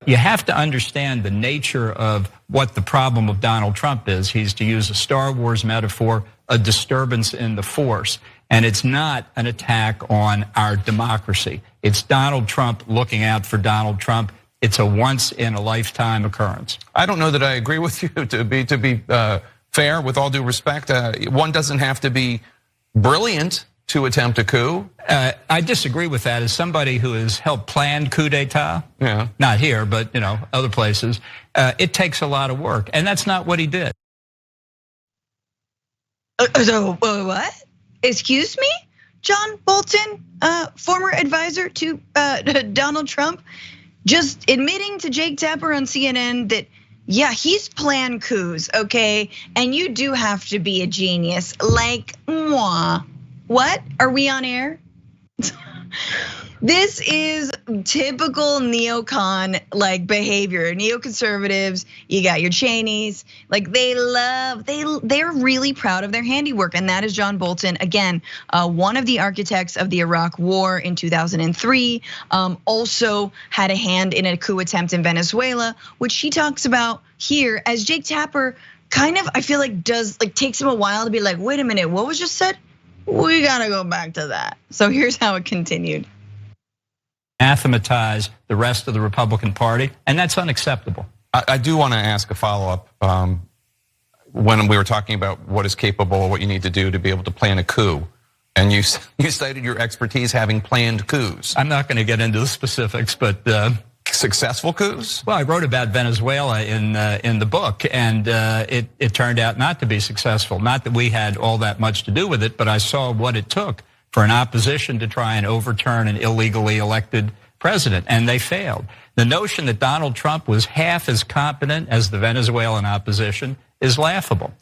You have to understand the nature of what the problem of Donald Trump is. He's, to use a Star Wars metaphor, a disturbance in the force. And it's not an attack on our democracy. It's Donald Trump looking out for Donald Trump. It's a once in a lifetime occurrence. I don't know that I agree with you. To be fair, with all due respect, one doesn't have to be brilliant to attempt a coup. I disagree with that. As somebody who has helped plan coup d'état, not here, but other places, it takes a lot of work, and that's not what he did. So what? Excuse me, John Bolton, former advisor to Donald Trump, just admitting to Jake Tapper on CNN that, yeah, he's planned coups, okay? And you do have to be a genius, like moi. What? Are we on air? This is typical neocon like behavior. Neoconservatives, you got your Cheneys, like they're really proud of their handiwork, and that is John Bolton. Again, one of the architects of the Iraq War in 2003, also had a hand in a coup attempt in Venezuela, which he talks about here as Jake Tapper kind of, I feel like takes him a while to be like, wait a minute, what was just said? We gotta go back to that. So here's how it continued. Anathematize the rest of the Republican Party, and that's unacceptable. I do want to ask a follow-up. When we were talking about what is capable, what you need to do to be able to plan a coup, and you cited your expertise having planned coups. I'm not going to get into the specifics, but successful coups? Well, I wrote about Venezuela in the book, and it turned out not to be successful. Not that we had all that much to do with it, but I saw what it took for an opposition to try and overturn an illegally elected president, and they failed. The notion that Donald Trump was half as competent as the Venezuelan opposition is laughable.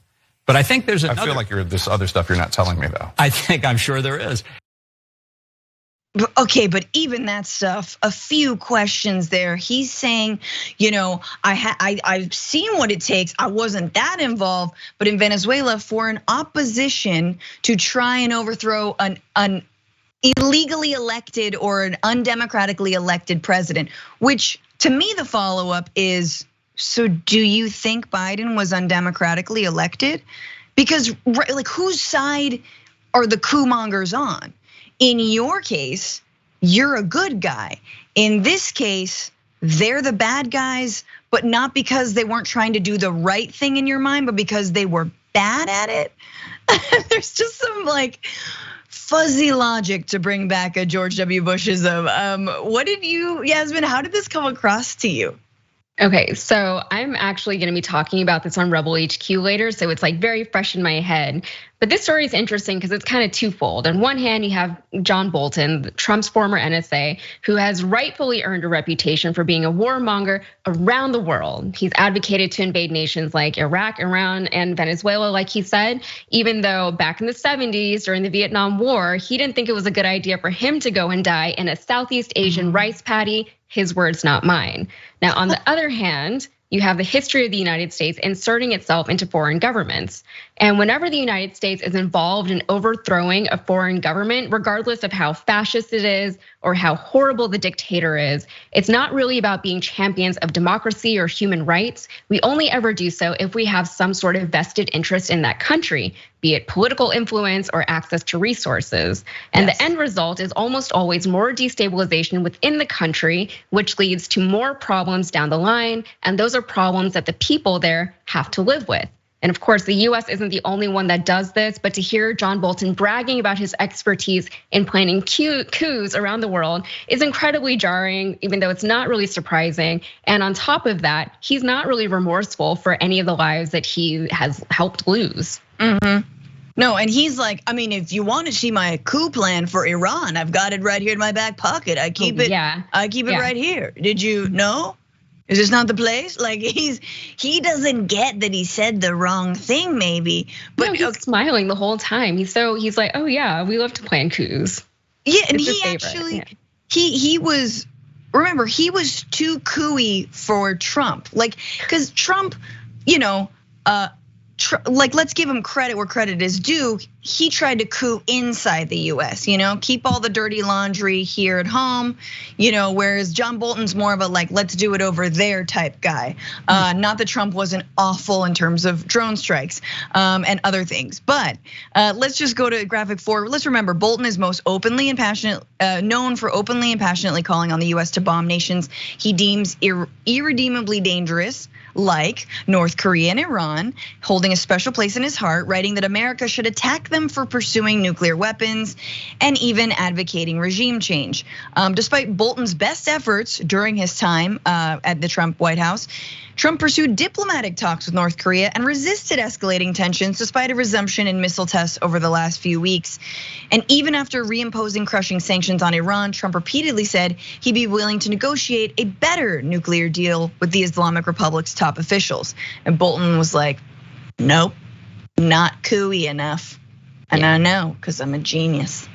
But I think there's another. I feel like there's other stuff you're not telling me, though. I'm sure there is. Okay, but even that stuff, a few questions there. He's saying, I've seen what it takes. I wasn't that involved, but in Venezuela, for an opposition to try and overthrow an illegally elected or an undemocratically elected president, which to me the follow-up is, so do you think Biden was undemocratically elected? Because like, whose side are the coup mongers on? In your case, you're a good guy. In this case, they're the bad guys, but not because they weren't trying to do the right thing in your mind, but because they were bad at it. There's just some like fuzzy logic to bring back a George W. Bushism. What did you, Yasmin, how did this come across to you? Okay, so I'm actually gonna be talking about this on Rebel HQ later, so it's like very fresh in my head. But this story is interesting because it's kind of twofold. On one hand, you have John Bolton, Trump's former NSA, who has rightfully earned a reputation for being a warmonger around the world. He's advocated to invade nations like Iraq, Iran, and Venezuela, like he said, even though back in the 70s during the Vietnam War, he didn't think it was a good idea for him to go and die in a Southeast Asian rice paddy. His words, not mine. Now, on the other hand, you have the history of the United States inserting itself into foreign governments. And whenever the United States is involved in overthrowing a foreign government, regardless of how fascist it is or how horrible the dictator is, it's not really about being champions of democracy or human rights. We only ever do so if we have some sort of vested interest in that country, be it political influence or access to resources. And the end result is almost always more destabilization within the country, which leads to more problems down the line. And those are problems that the people there have to live with. And of course, the US isn't the only one that does this, but to hear John Bolton bragging about his expertise in planning coups around the world is incredibly jarring, even though it's not really surprising. And on top of that, he's not really remorseful for any of the lives that he has helped lose. No, and he's like, I mean, if you want to see my coup plan for Iran, I've got it right here in my back pocket. I keep it right here. Did you know? Is this not the place? Like he doesn't get that he said the wrong thing, maybe. But no, he's smiling the whole time. He's like, oh yeah, we love to plan coups. Yeah, and he actually, he was. Remember, he was too coup-y for Trump. Like, because Trump, like let's give him credit where credit is due. he tried to coup inside the US, keep all the dirty laundry here at home, whereas John Bolton's more of a like, let's do it over there type guy. Not that Trump wasn't awful in terms of drone strikes and other things, but let's just go to graphic 4. Let's remember Bolton is most openly and passionate, known for openly and passionately calling on the US to bomb nations he deems irredeemably dangerous, like North Korea and Iran, holding a special place in his heart, writing that America should attack them for pursuing nuclear weapons, and even advocating regime change. Despite Bolton's best efforts during his time at the Trump White House, Trump pursued diplomatic talks with North Korea and resisted escalating tensions despite a resumption in missile tests over the last few weeks. And even after reimposing crushing sanctions on Iran, Trump repeatedly said he'd be willing to negotiate a better nuclear deal with the Islamic Republic's top officials. And Bolton was like, nope, not coup-y enough. And I know, because I'm a genius.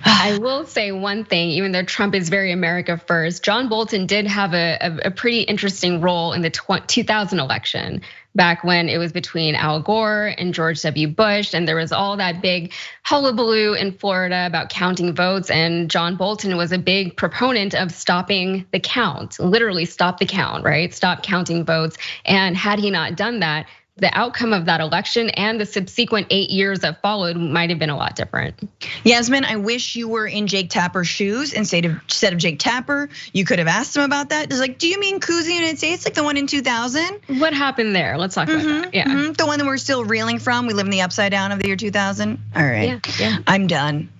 I will say one thing, even though Trump is very America first, John Bolton did have a pretty interesting role in the 2000 election, back when it was between Al Gore and George W. Bush, and there was all that big hullabaloo in Florida about counting votes, and John Bolton was a big proponent of stopping the count, literally stop the count, right? Stop counting votes, and had he not done that, the outcome of that election and the subsequent 8 years that followed might have been a lot different. Yasmin, I wish you were in Jake Tapper's shoes instead of Jake Tapper. You could have asked him about that. It's like, do you mean coups in the United States, like the one in 2000? What happened there? Let's talk about that. Yeah, the one that we're still reeling from. We live in the upside down of the year 2000. All right, yeah. I'm done.